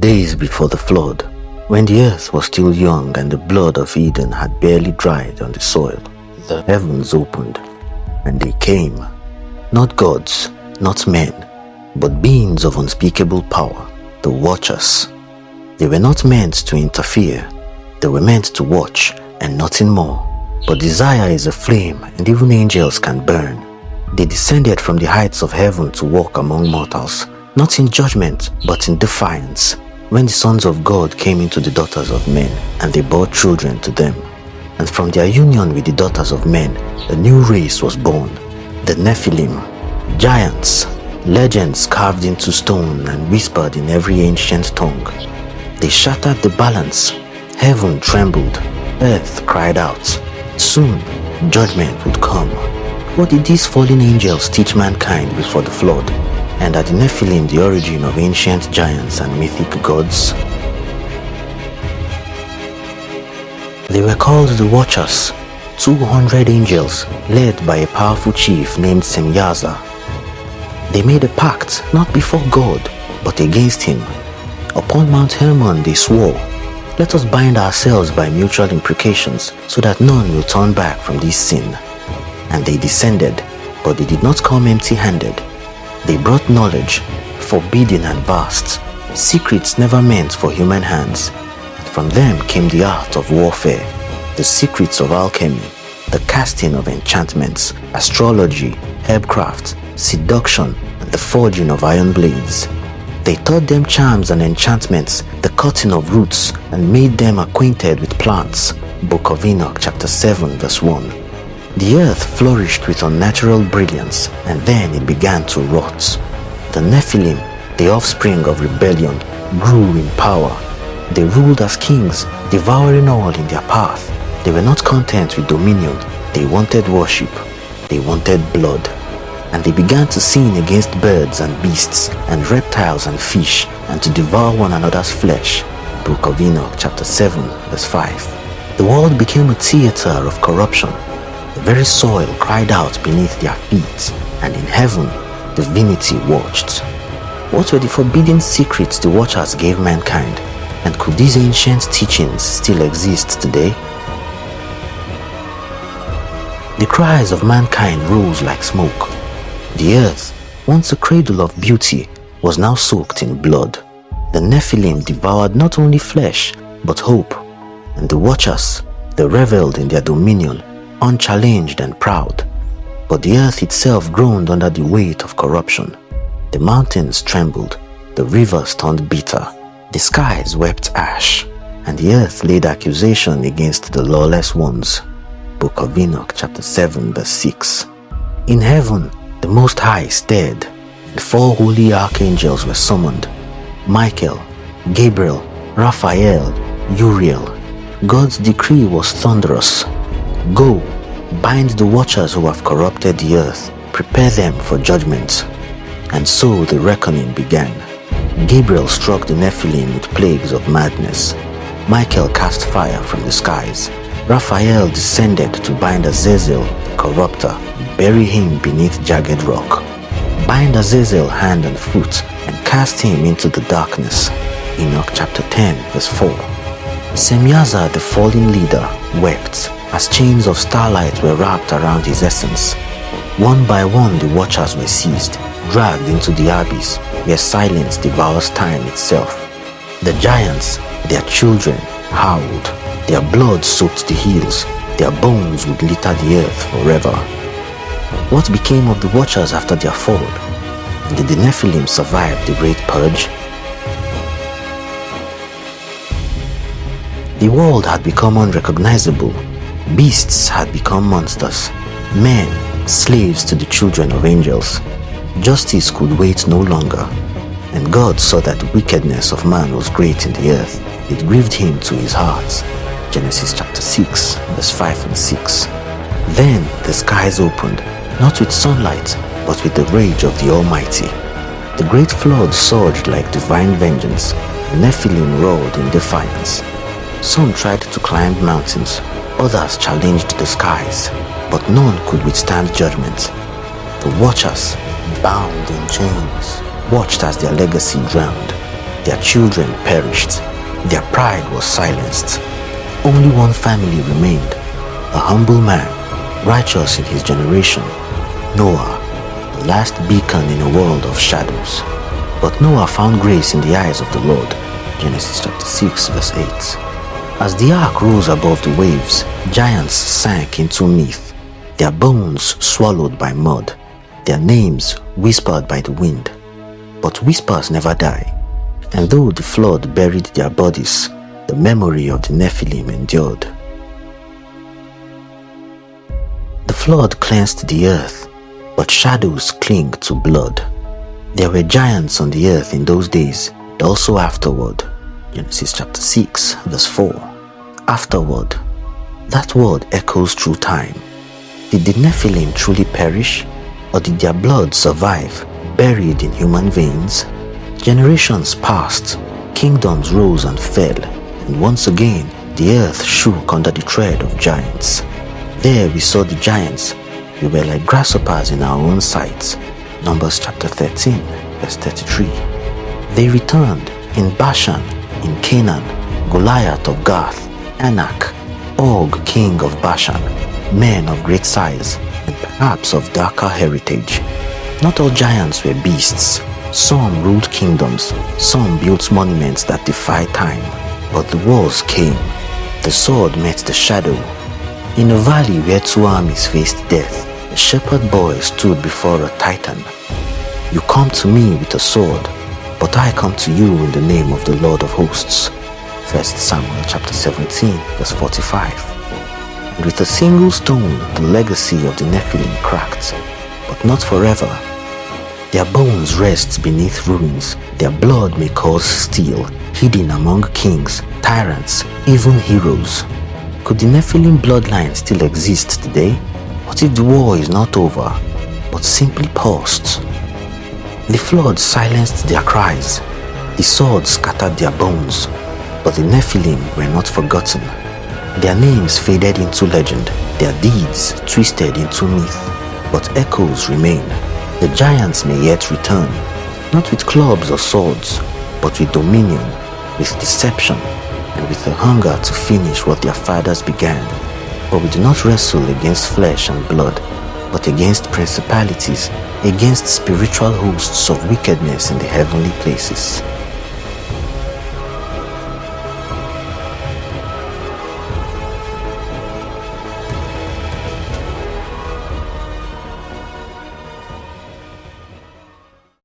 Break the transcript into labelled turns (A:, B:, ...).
A: days before the flood, when the earth was still young and the blood of Eden had barely dried on the soil, the heavens opened, and they came, not gods, not men, but beings of unspeakable power, the Watchers. They were not meant to interfere, they were meant to watch and nothing more. But desire is a flame, and even angels can burn. They descended from the heights of heaven to walk among mortals, not in judgment, but in defiance, when the sons of God came into the daughters of men, and they bore children to them. And from their union with the daughters of men, a new race was born, the Nephilim, giants, legends carved into stone and whispered in every ancient tongue. They shattered the balance, heaven trembled, earth cried out. Soon, judgment would come. What did these fallen angels teach mankind before the flood? And are the Nephilim the origin of ancient giants and mythic gods? They were called the Watchers, 200 angels led by a powerful chief named Semyaza. They made a pact not before God, but against him. Upon Mount Hermon they swore, "Let us bind ourselves by mutual imprecations, so that none will turn back from this sin." And they descended, but they did not come empty-handed. They brought knowledge, forbidden and vast, secrets never meant for human hands. And from them came the art of warfare, the secrets of alchemy, the casting of enchantments, astrology, herbcraft, seduction, and the forging of iron blades. They taught them charms and enchantments, the cutting of roots, and made them acquainted with plants. Book of Enoch, chapter 7, verse 1. The earth flourished with unnatural brilliance, and then it began to rot. The Nephilim, the offspring of rebellion, grew in power. They ruled as kings, devouring all in their path. They were not content with dominion, they wanted worship, they wanted blood. And they began to sin against birds and beasts, and reptiles and fish, and to devour one another's flesh. Book of Enoch, chapter 7, verse 5. The world became a theater of corruption. The very soil cried out beneath their feet, and in heaven, divinity watched. What were the forbidden secrets the Watchers gave mankind? And could these ancient teachings still exist today? The cries of mankind rose like smoke. The earth, once a cradle of beauty, was now soaked in blood. The Nephilim devoured not only flesh, but hope. And the Watchers, they reveled in their dominion, unchallenged and proud. But the earth itself groaned under the weight of corruption. The mountains trembled, the rivers turned bitter, the skies wept ash, and the earth laid accusation against the lawless ones. Book of Enoch, chapter 7, verse 6. In heaven, the Most High stared. The four holy archangels were summoned: Michael, Gabriel, Raphael, Uriel. God's decree was thunderous. Go, bind the Watchers who have corrupted the earth, prepare them for judgment. And so the reckoning began. Gabriel struck the Nephilim with plagues of madness. Michael cast fire from the skies. Raphael descended to bind Azazel, the corrupter, bury him beneath jagged rock. Bind Azazel hand and foot, and cast him into the darkness. Enoch chapter 10, verse 4. Semyaza, the fallen leader, wept as chains of starlight were wrapped around his essence. One by one the Watchers were seized, dragged into the abyss, where silence devours time itself. The giants, their children, howled. Their blood soaked the hills. Their bones would litter the earth forever. What became of the Watchers after their fall? And did the Nephilim survive the Great Purge? The world had become unrecognizable. Beasts had become monsters. Men, slaves to the children of angels. Justice could wait no longer. And God saw that the wickedness of man was great in the earth. It grieved him to his heart. Genesis chapter 6, verse 5 and 6. Then the skies opened, not with sunlight, but with the rage of the Almighty. The great flood surged like divine vengeance. The Nephilim roared in defiance. Some tried to climb mountains, others challenged the skies, but none could withstand judgment. The Watchers, bound in chains, watched as their legacy drowned. Their children perished. Their pride was silenced. Only one family remained, a humble man, righteous in his generation, Noah, the last beacon in a world of shadows. But Noah found grace in the eyes of the Lord. Genesis chapter 6 verse 8. As the ark rose above the waves, giants sank into myth, their bones swallowed by mud, their names whispered by the wind. But whispers never die, and though the flood buried their bodies, the memory of the Nephilim endured. The flood cleansed the earth, but shadows cling to blood. There were giants on the earth in those days, and also afterward. Genesis chapter 6 verse 4. Afterward. That word echoes through time. Did the Nephilim truly perish, or did their blood survive, buried in human veins? Generations passed, kingdoms rose and fell, and once again the earth shook under the tread of giants. There we saw the giants. We were like grasshoppers in our own sight. Numbers chapter 13 verse 33. They returned in Bashan, in Canaan, Goliath of Gath, Enoch, Og king of Bashan, men of great size, and perhaps of darker heritage. Not all giants were beasts. Some ruled kingdoms, some built monuments that defy time. But the wars came. The sword met the shadow. In a valley where two armies faced death, a shepherd boy stood before a titan. You come to me with a sword, but I come to you in the name of the Lord of hosts. 1 Samuel chapter 17 verse 45. And with a single stone the legacy of the Nephilim cracked, but not forever. Their bones rest beneath ruins, their blood may cause steel, hidden among kings, tyrants, even heroes. Could the Nephilim bloodline still exist today? What if the war is not over, but simply paused? The flood silenced their cries, the sword scattered their bones, but the Nephilim were not forgotten. Their names faded into legend, their deeds twisted into myth, but echoes remain. The giants may yet return, not with clubs or swords, but with dominion, with deception, and with a hunger to finish what their fathers began. For we do not wrestle against flesh and blood, but against principalities, against spiritual hosts of wickedness in the heavenly places.